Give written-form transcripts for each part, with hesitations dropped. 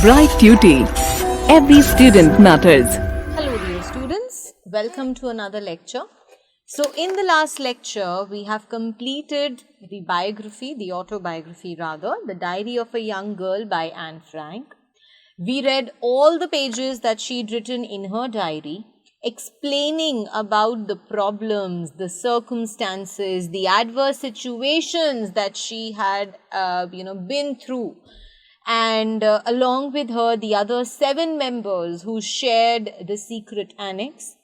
Bright Duty. Every student matters. Hello dear students, welcome to another lecture. So in the last lecture, we have completed the autobiography rather, The Diary of a Young Girl by Anne Frank. We read all the pages that she'd written in her diary, explaining about the problems, the circumstances, the adverse situations that she had, been through. And along with her, the other 7 members who shared the secret annex.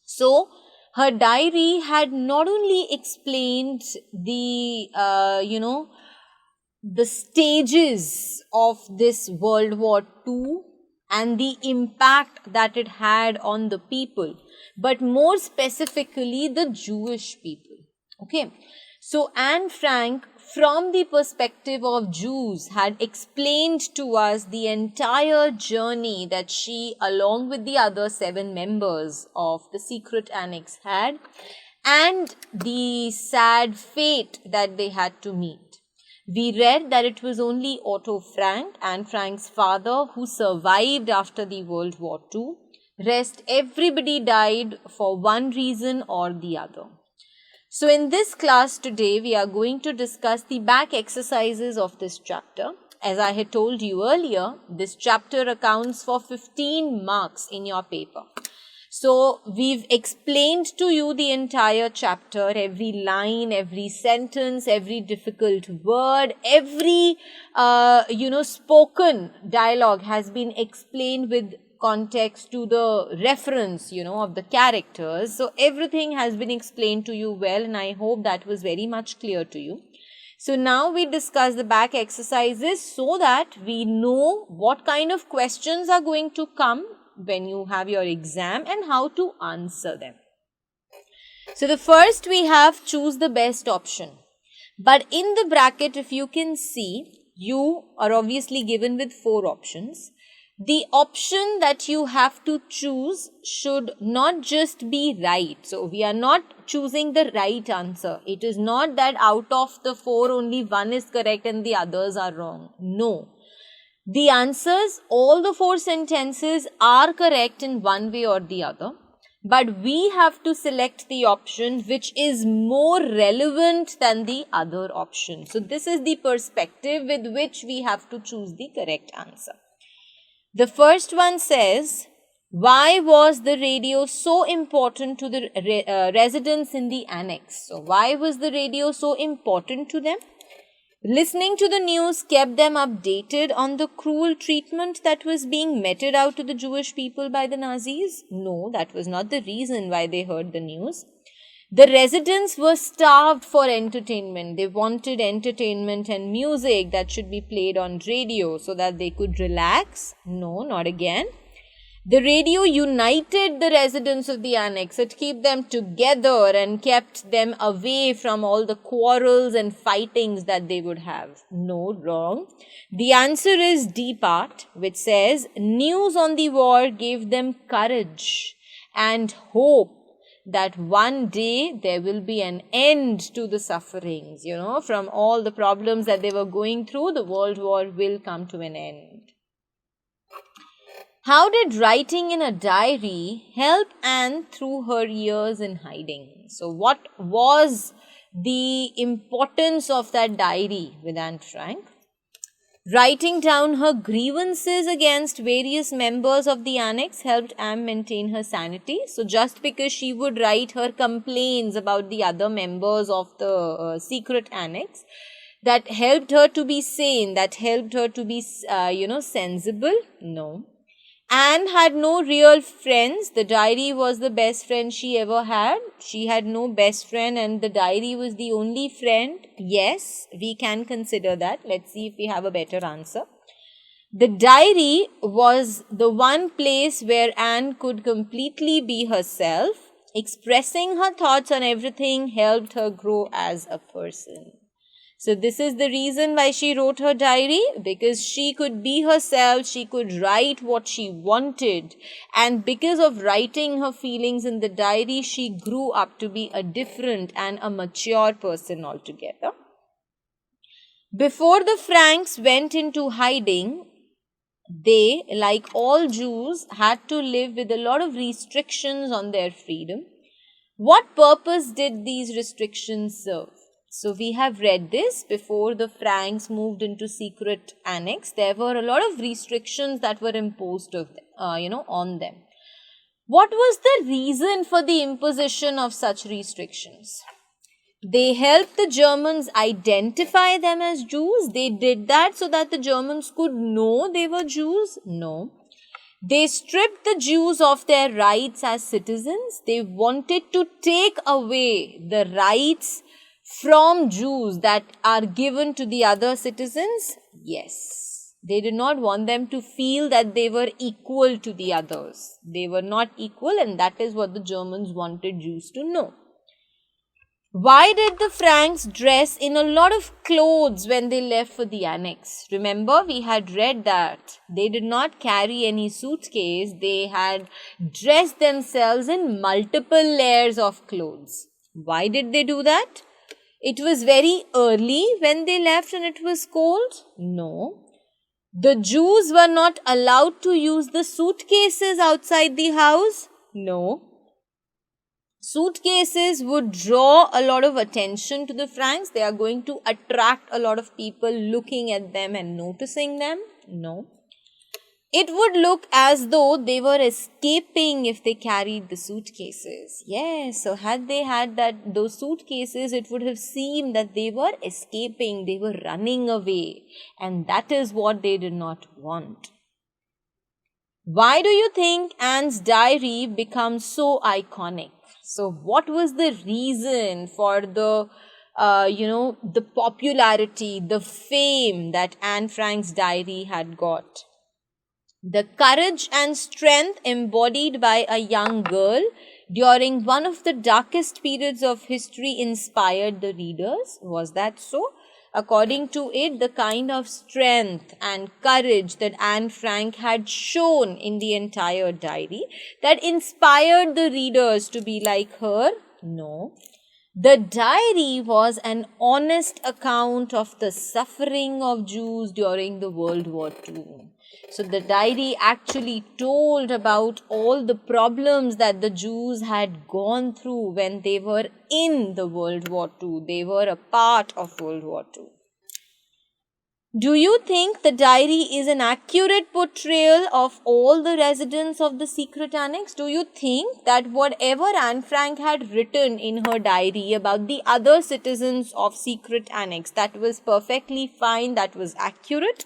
So, her diary had not only explained the stages of this World War II and the impact that it had on the people, but more specifically the Jewish people. Okay, so Anne Frank, from the perspective of Jews, had explained to us the entire journey that she, along with the other 7 members of the secret annex, had, and the sad fate that they had to meet. We read that it was only Otto Frank, Anne Frank's father, who survived after the World War II. Rest, everybody died for one reason or the other. So in this class today, we are going to discuss the back exercises of this chapter. As I had told you earlier, this chapter accounts for 15 marks in your paper. So we've explained to you the entire chapter, every line, every sentence, every difficult word, every, spoken dialogue has been explained with context to the reference, of the characters. So everything has been explained to you well, and I hope that was very much clear to you. So now we discuss the back exercises so that we know what kind of questions are going to come when you have your exam and how to answer them. So the first we have choose the best option. But in the bracket, if you can see, you are obviously given with 4 options. The option that you have to choose should not just be right. So we are not choosing the right answer. It is not that out of the 4 only one is correct and the others are wrong. No. The answers, all the 4 sentences are correct in one way or the other. But we have to select the option which is more relevant than the other option. So this is the perspective with which we have to choose the correct answer. The first one says, why was the radio so important to the residents in the annex? So why was the radio so important to them? Listening to the news kept them updated on the cruel treatment that was being meted out to the Jewish people by the Nazis? No, that was not the reason why they heard the news. The residents were starved for entertainment. They wanted entertainment and music that should be played on radio so that they could relax. No, not again. The radio united the residents of the annex. It kept them together and kept them away from all the quarrels and fightings that they would have. No, wrong. The answer is D part, which says news on the war gave them courage and hope that one day there will be an end to the sufferings, from all the problems that they were going through, the World War will come to an end. How did writing in a diary help Anne through her years in hiding? So what was the importance of that diary with Anne Frank? Writing down her grievances against various members of the annex helped Anne maintain her sanity. So just because she would write her complaints about the other members of the secret annex, that helped her to be sane, that helped her to be, sensible? No. Anne had no real friends. The diary was the best friend she ever had. She had no best friend and the diary was the only friend. Yes, we can consider that. Let's see if we have a better answer. The diary was the one place where Anne could completely be herself. Expressing her thoughts on everything helped her grow as a person. So this is the reason why she wrote her diary, because she could be herself, she could write what she wanted, and because of writing her feelings in the diary, she grew up to be a different and a mature person altogether. Before the Franks went into hiding, They, like all Jews, had to live with a lot of restrictions on their freedom. What purpose did these restrictions serve? So we have read this before the Franks moved into secret annex. There were a lot of restrictions that were imposed on them. What was the reason for the imposition of such restrictions? They helped the Germans identify them as Jews. They did that so that the Germans could know they were Jews? No. They stripped the Jews of their rights as citizens. They wanted to take away the rights from Jews that are given to the other citizens. Yes. They did not want them to feel that they were equal to the others. They were not equal, and that is what the Germans wanted Jews to know. Why did the Franks dress in a lot of clothes when they left for the annex? Remember, we had read that they did not carry any suitcase. They had dressed themselves in multiple layers of clothes. Why did they do that? It was very early when they left and it was cold? No. The Jews were not allowed to use the suitcases outside the house? No. Suitcases would draw a lot of attention to the Franks. They are going to attract a lot of people looking at them and noticing them. No. It would look as though they were escaping if they carried the suitcases. Yes, so had they had those suitcases, it would have seemed that they were escaping, they were running away. And that is what they did not want. Why do you think Anne's diary becomes so iconic? So what was the reason for the popularity, the fame that Anne Frank's diary had got? The courage and strength embodied by a young girl during one of the darkest periods of history inspired the readers. Was that so? According to it, the kind of strength and courage that Anne Frank had shown in the entire diary that inspired the readers to be like her? No. The diary was an honest account of the suffering of Jews during the World War II. So the diary actually told about all the problems that the Jews had gone through when they were in the World War II. They were a part of World War II. Do you think the diary is an accurate portrayal of all the residents of the secret annex? Do you think that whatever Anne Frank had written in her diary about the other citizens of secret annex, that was perfectly fine, that was accurate?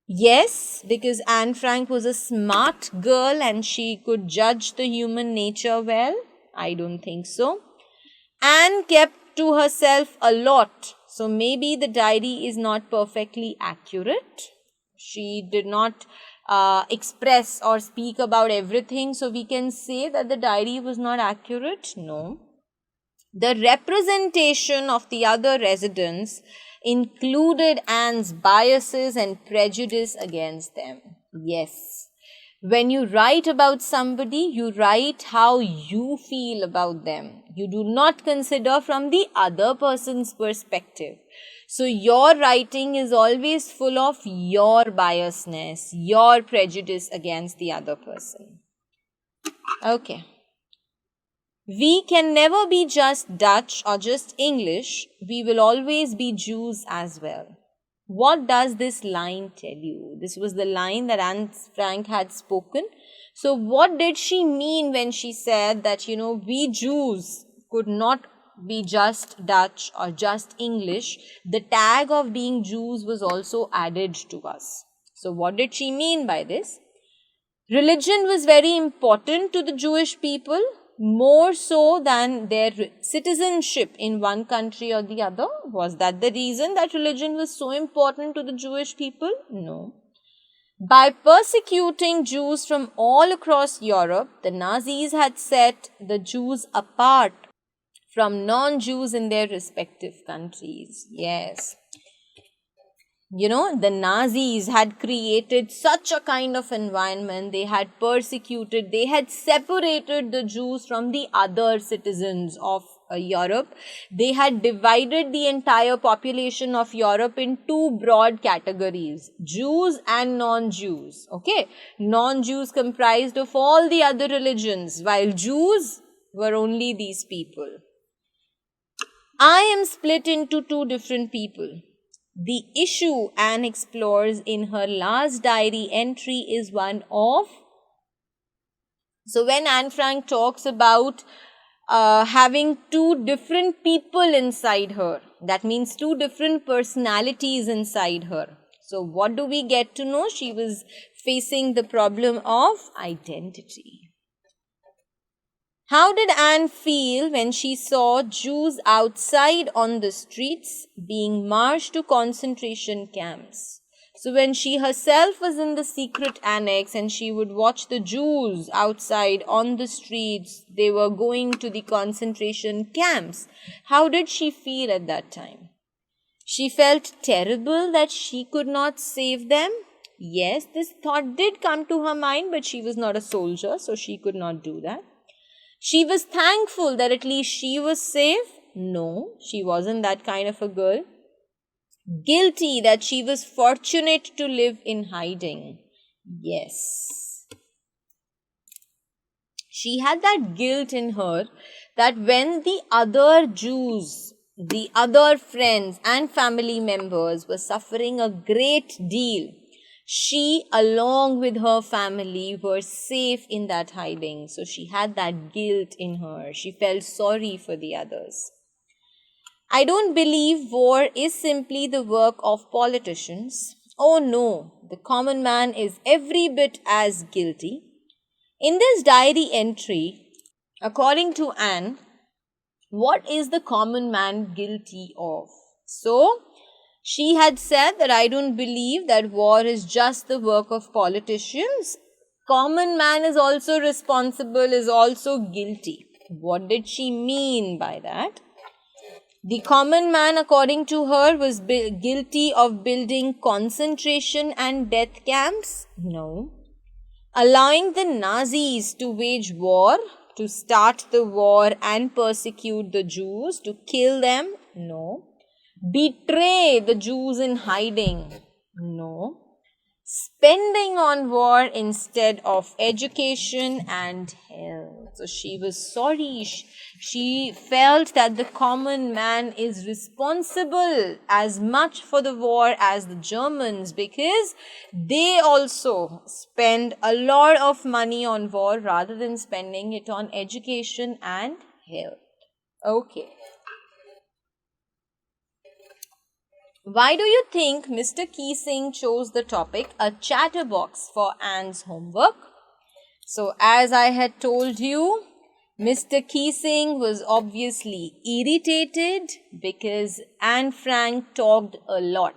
Yes, because Anne Frank was a smart girl and she could judge the human nature well. I don't think so. Anne kept to herself a lot. So maybe the diary is not perfectly accurate. She did not express or speak about everything. So we can say that the diary was not accurate. No. The representation of the other residents included Anne's biases and prejudice against them. Yes. When you write about somebody, you write how you feel about them. You do not consider from the other person's perspective. So your writing is always full of your biasness, your prejudice against the other person. Okay. We can never be just Dutch or just English. We will always be Jews as well. What does this line tell you? This was the line that Anne Frank had spoken. So what did she mean when she said that, we Jews could not be just Dutch or just English? The tag of being Jews was also added to us. So what did she mean by this? Religion was very important to the Jewish people, more so than their citizenship in one country or the other. Was that the reason that religion was so important to the Jewish people? No. By persecuting Jews from all across Europe, the Nazis had set the Jews apart from non-Jews in their respective countries. Yes. The Nazis had created such a kind of environment. They had persecuted, they had separated the Jews from the other citizens of Europe, they had divided the entire population of Europe in two broad categories, Jews and non-Jews. Okay, non-Jews comprised of all the other religions, while Jews were only these people. I am split into two different people. The issue Anne explores in her last diary entry is one of. So, when Anne Frank talks about having two different people inside her, that means two different personalities inside her. So, what do we get to know? She was facing the problem of identity. How did Anne feel when she saw Jews outside on the streets being marched to concentration camps? So when she herself was in the secret annex and she would watch the Jews outside on the streets, they were going to the concentration camps. How did she feel at that time? She felt terrible that she could not save them. Yes, this thought did come to her mind, but she was not a soldier, so she could not do that. She was thankful that at least she was safe. No, she wasn't that kind of a girl. Guilty that she was fortunate to live in hiding. Yes. She had that guilt in her that when the other Jews, the other friends and family members were suffering a great deal, she, along with her family, were safe in that hiding. So she had that guilt in her. She felt sorry for the others. I don't believe war is simply the work of politicians. Oh no, the common man is every bit as guilty. In this diary entry, according to Anne, what is the common man guilty of? So, she had said that I don't believe that war is just the work of politicians. Common man is also responsible, is also guilty. What did she mean by that? The common man, according to her, was guilty of building concentration and death camps? No. Allowing the Nazis to wage war, to start the war and persecute the Jews, to kill them? No. Betray the Jews in hiding? No. Spending on war instead of education and health. So she was sorry. She felt that the common man is responsible as much for the war as the Germans because they also spend a lot of money on war rather than spending it on education and health. Okay. Why do you think Mr. Keesing chose the topic a chatterbox for Anne's homework? So, as I had told you, Mr. Keesing was obviously irritated because Anne Frank talked a lot.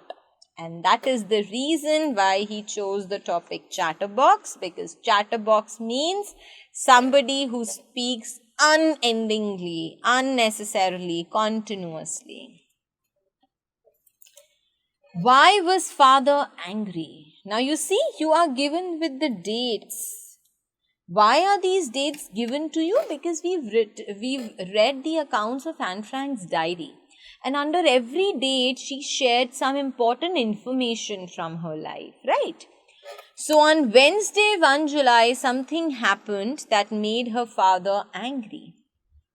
And that is the reason why he chose the topic chatterbox, because chatterbox means somebody who speaks unendingly, unnecessarily, continuously. Why was father angry? Now you see, you are given with the dates. Why are these dates given to you? Because we've read the accounts of Anne Frank's diary. And under every date, she shared some important information from her life, right? So on Wednesday, 1 July, something happened that made her father angry.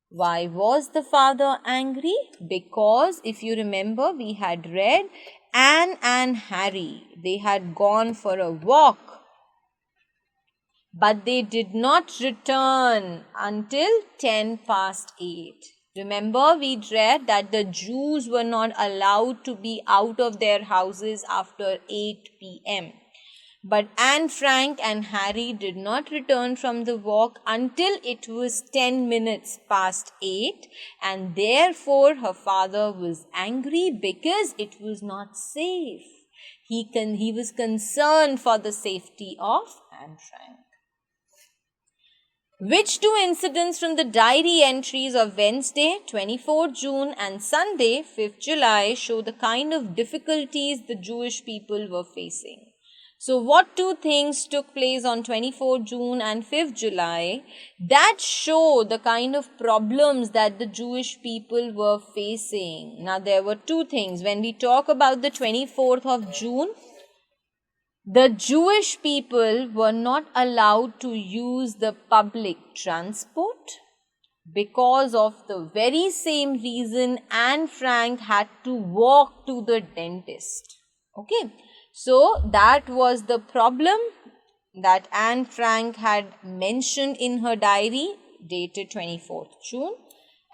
Why was the father angry? Because if you remember, we had read Anne and Harry, they had gone for a walk, but they did not return until 10 past 8. Remember, we read that the Jews were not allowed to be out of their houses after 8 p.m. But Anne Frank and Harry did not return from the walk until it was 10 minutes past 8, and therefore her father was angry because it was not safe. He was concerned for the safety of Anne Frank. Which two incidents from the diary entries of Wednesday, 24 June and Sunday, 5th July show the kind of difficulties the Jewish people were facing? So, what two things took place on 24th June and 5th July that show the kind of problems that the Jewish people were facing? Now, there were two things. When we talk about the 24th of June, the Jewish people were not allowed to use the public transport because of the very same reason Anne Frank had to walk to the dentist. Okay, so that was the problem that Anne Frank had mentioned in her diary dated 24th June.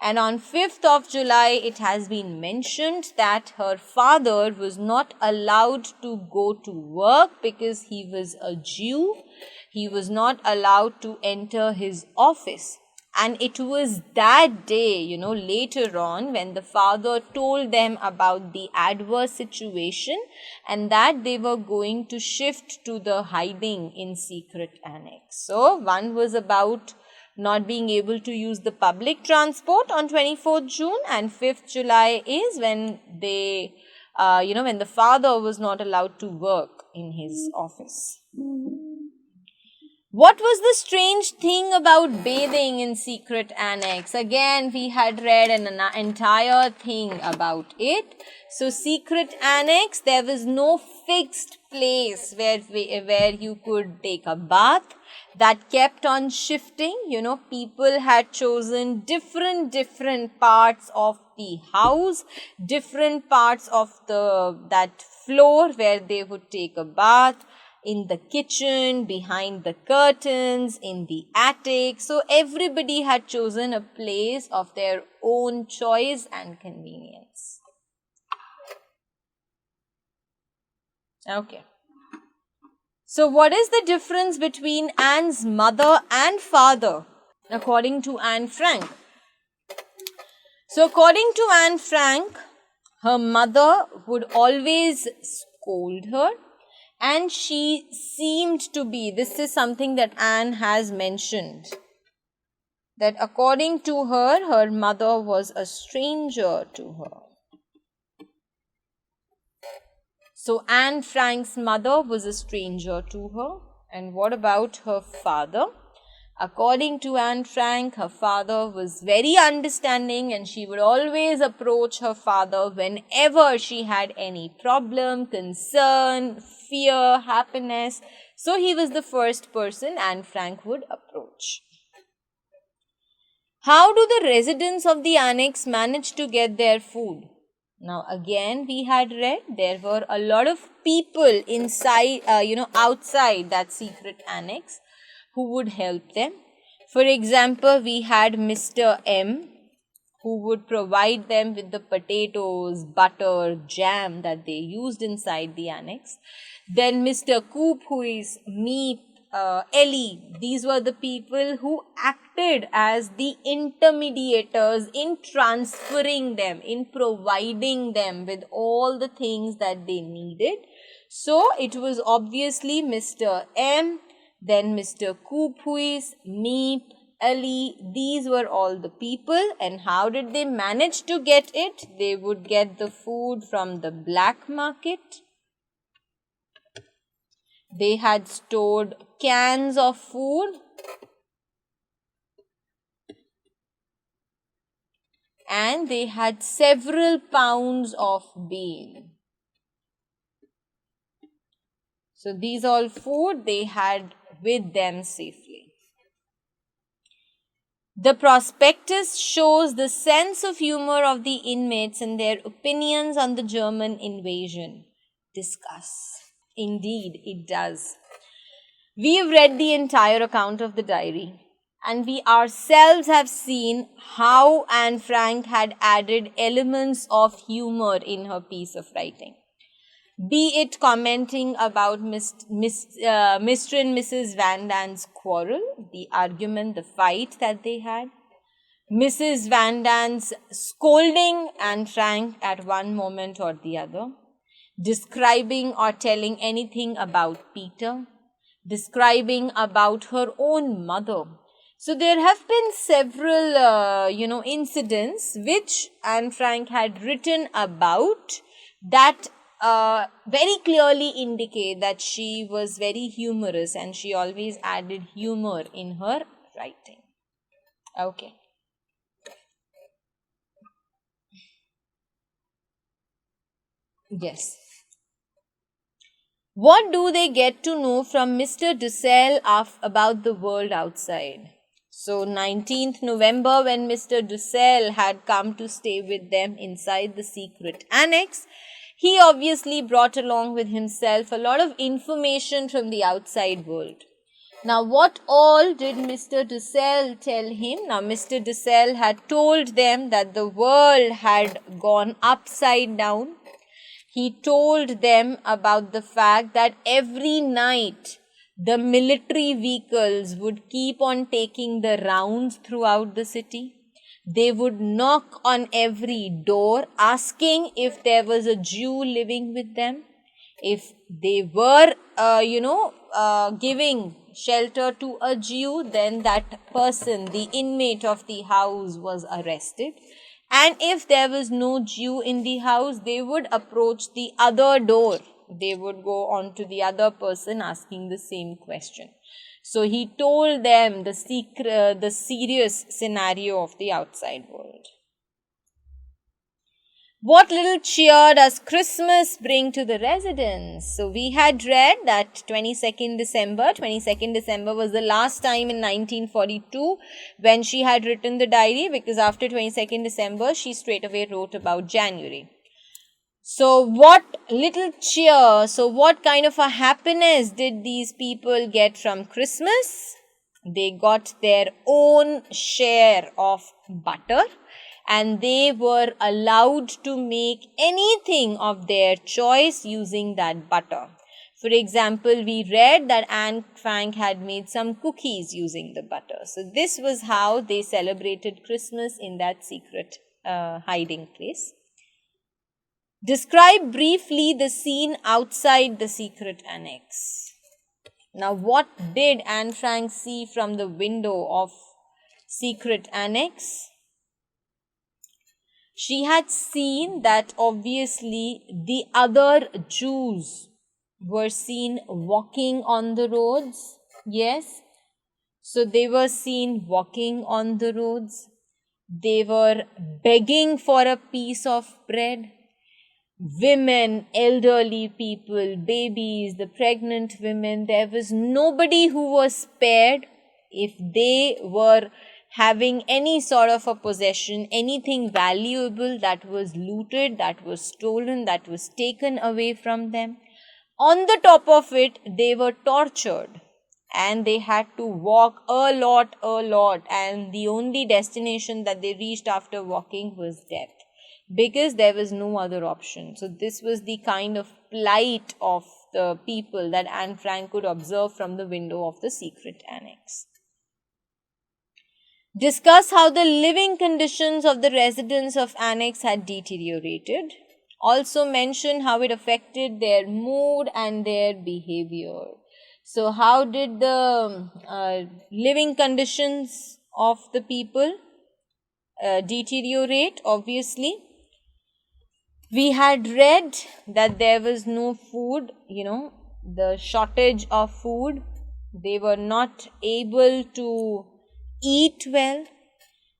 And on 5th of July, it has been mentioned that her father was not allowed to go to work because he was a Jew. He was not allowed to enter his office. And it was that day, later on, when the father told them about the adverse situation and that they were going to shift to the hiding in secret annex. So, one was about not being able to use the public transport on 24th June, and 5th July is when they, when the father was not allowed to work in his office. What was the strange thing about bathing in secret annex? Again, we had read an entire thing about it. So, secret annex, there was no fixed place where you could take a bath. That kept on shifting. People had chosen different parts of the house, different parts of that floor where they would take a bath. In the kitchen, behind the curtains, in the attic. So everybody had chosen a place of their own choice and convenience. Okay. So what is the difference between Anne's mother and father, according to Anne Frank? So according to Anne Frank, her mother would always scold her. And she seemed to be, this is something that Anne has mentioned, that according to her, her mother was a stranger to her. So Anne Frank's mother was a stranger to her. And what about her father? According to Anne Frank, her father was very understanding and she would always approach her father whenever she had any problem, concern, fear, happiness. So he was the first person Anne Frank would approach. How do the residents of the annex manage to get their food? Now again, we had read there were a lot of people inside, outside that secret annex who would help them. For example, we had Mr. M, who would provide them with the potatoes, butter, jam that they used inside the annex. Then Mr. Coop, who is Meep, Ellie, these were the people who acted as the intermediators in transferring them, in providing them with all the things that they needed. So it was obviously Mr. M, then Mr. Koophuis, Meep, Ali, these were all the people. And how did they manage to get it? They would get the food from the black market. They had stored cans of food. And they had several pounds of bean. So these all food they had with them safely. The prospectus shows the sense of humor of the inmates and their opinions on the German invasion. Discuss. Indeed, it does. We have read the entire account of the diary, and we ourselves have seen how Anne Frank had added elements of humor in her piece of writing. Be it commenting about Mr. and Mrs. Van Dan's quarrel, the argument, the fight that they had, Mrs. Van Dan's scolding Anne Frank at one moment or the other, describing or telling anything about Peter, describing about her own mother. So there have been several, incidents which Anne Frank had written about that very clearly indicate that she was very humorous and she always added humor in her writing. Okay. Yes. What do they get to know from Mr. Dussel about the world outside? So, 19th November, when Mr. Dussel had come to stay with them inside the secret annex, he obviously brought along with himself a lot of information from the outside world. Now, what all did Mr. Dussel tell him? Now, Mr. Dussel had told them that the world had gone upside down. He told them about the fact that every night the military vehicles would keep on taking the rounds throughout the city. They would knock on every door asking if there was a Jew living with them. If they were, giving shelter to a Jew, then that person, the inmate of the house, was arrested. And if there was no Jew in the house, they would approach the other door. They would go on to the other person asking the same question. So he told them the serious scenario of the outside world. What little cheer does Christmas bring to the residents? So we had read that 22nd December was the last time in 1942 when she had written the diary, because after 22nd December she straight away wrote about January. So what little cheer, so what kind of a happiness did these people get from Christmas? They got their own share of butter, and they were allowed to make anything of their choice using that butter. For example, we read that Anne Frank had made some cookies using the butter. So this was how they celebrated Christmas in that secret hiding place. Describe briefly the scene outside the secret annex. Now, what did Anne Frank see from the window of secret annex? She had seen that obviously the other Jews were seen walking on the roads. Yes. So they were seen walking on the roads. They were begging for a piece of bread. Women, elderly people, babies, the pregnant women, there was nobody who was spared. If they were having any sort of a possession, anything valuable that was looted, that was stolen, that was taken away from them, on the top of it, they were tortured and they had to walk a lot, and the only destination that they reached after walking was death, because there was no other option. So this was the kind of plight of the people that Anne Frank could observe from the window of the secret annex. Discuss how the living conditions of the residents of annex had deteriorated. Also mention how it affected their mood and their behavior. So how did the living conditions of the people deteriorate? Obviously, we had read that there was no food, the shortage of food. They were not able to eat well.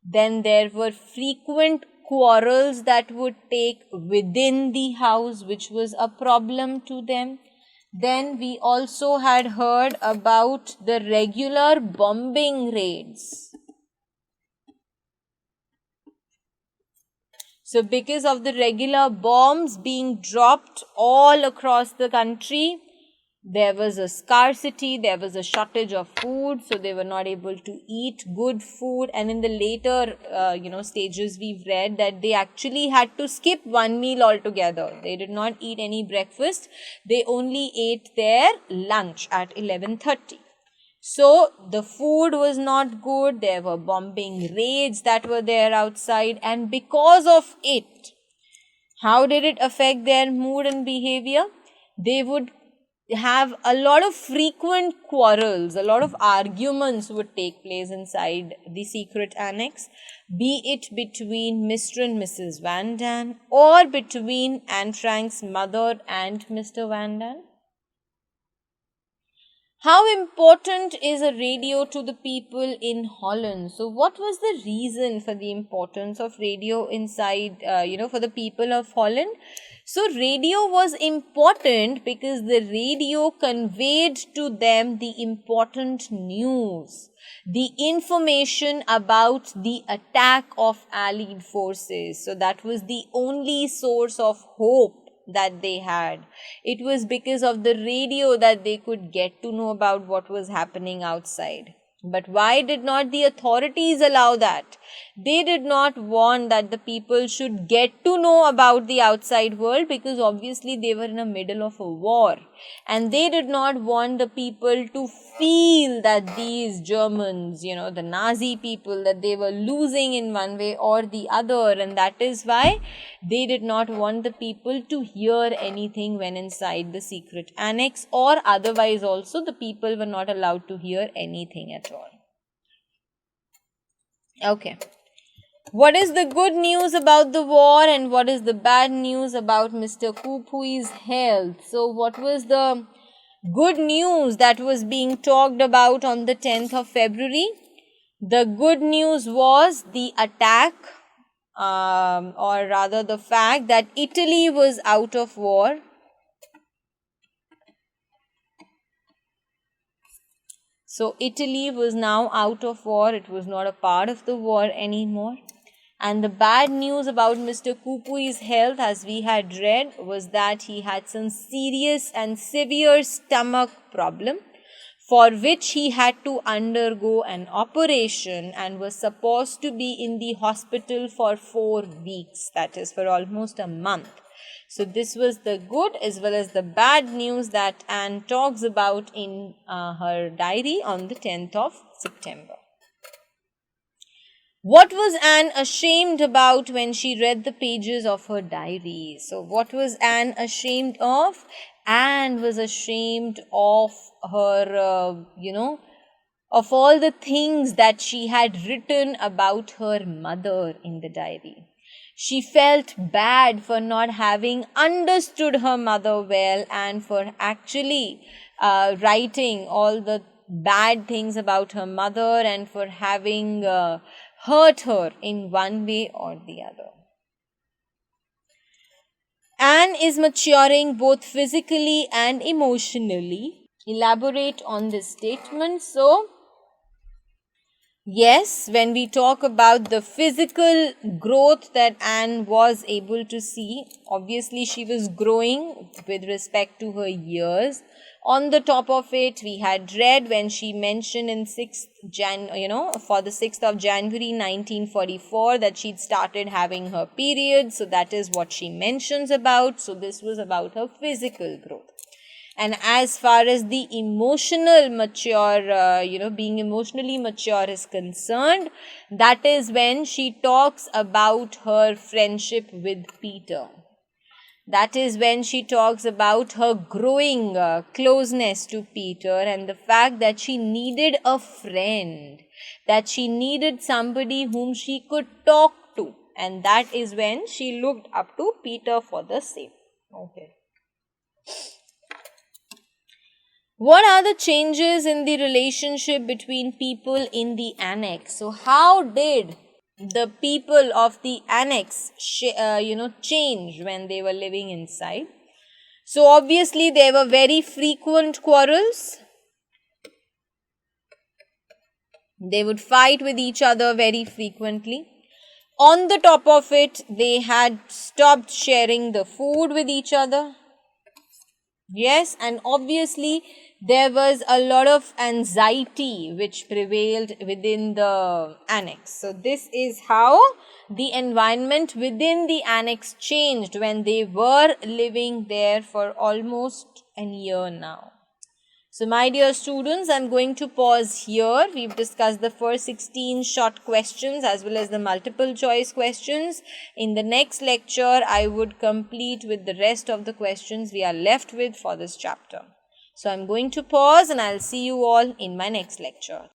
Then there were frequent quarrels that would take within the house, which was a problem to them. Then we also had heard about the regular bombing raids. So because of the regular bombs being dropped all across the country, there was a scarcity, there was a shortage of food, so they were not able to eat good food. And in the later, stages, we've read that they actually had to skip one meal altogether. They did not eat any breakfast. They only ate their lunch at 11:30. So the food was not good. There were bombing raids that were there outside, and because of it, how did it affect their mood and behavior? They would have a lot of frequent quarrels, a lot of arguments would take place inside the secret annex, be it between Mr. and Mrs. Van Daan or between Anne Frank's mother and Mr. Van Daan. How important is a radio to the people in Holland? So, what was the reason for the importance of radio inside, for the people of Holland? So, radio was important because the radio conveyed to them the important news, the information about the attack of Allied forces. So, that was the only source of hope that they had. It was because of the radio that they could get to know about what was happening outside. But why did not the authorities allow that? They did not want that the people should get to know about the outside world, because obviously they were in the middle of a war. And they did not want the people to feel that these Germans, the Nazi people, that they were losing in one way or the other. And that is why they did not want the people to hear anything when inside the secret annex, or otherwise also the people were not allowed to hear anything at all. Okay. What is the good news about the war and what is the bad news about Mr. Kupui's health? So, what was the good news that was being talked about on the 10th of February? The good news was the attack, or rather the fact that Italy was out of war. So, Italy was now out of war. It was not a part of the war anymore. And the bad news about Mr. Kupui's health, as we had read, was that he had some serious and severe stomach problem, for which he had to undergo an operation and was supposed to be in the hospital for 4 weeks, that is for almost a month. So this was the good as well as the bad news that Anne talks about in her diary on the 10th of September. What was Anne ashamed about when she read the pages of her diary? So what was Anne ashamed of? Anne was ashamed of her, of all the things that she had written about her mother in the diary. She felt bad for not having understood her mother well and for actually writing all the bad things about her mother and for having hurt her in one way or the other. Anne is maturing both physically and emotionally. Elaborate on this statement. So, yes, when we talk about the physical growth that Anne was able to see, obviously she was growing with respect to her years. On the top of it, we had read when she mentioned in for the 6th of January 1944 that she'd started having her period. So that is what she mentions about. So this was about her physical growth. And as far as the emotional mature, being emotionally mature is concerned, that is when she talks about her friendship with Peter. That is when she talks about her growing closeness to Peter and the fact that she needed a friend, that she needed somebody whom she could talk to. And that is when she looked up to Peter for the same. Okay. What are the changes in the relationship between people in the annex? So, how did the people of the annex, change when they were living inside? So, obviously, there were very frequent quarrels. They would fight with each other very frequently. On the top of it, they had stopped sharing the food with each other. Yes, and obviously there was a lot of anxiety which prevailed within the annex. So this is how the environment within the annex changed when they were living there for almost a year now. So my dear students, I'm going to pause here. We've discussed the first 16 short questions as well as the multiple choice questions. In the next lecture, I would complete with the rest of the questions we are left with for this chapter. So I'm going to pause and I'll see you all in my next lecture.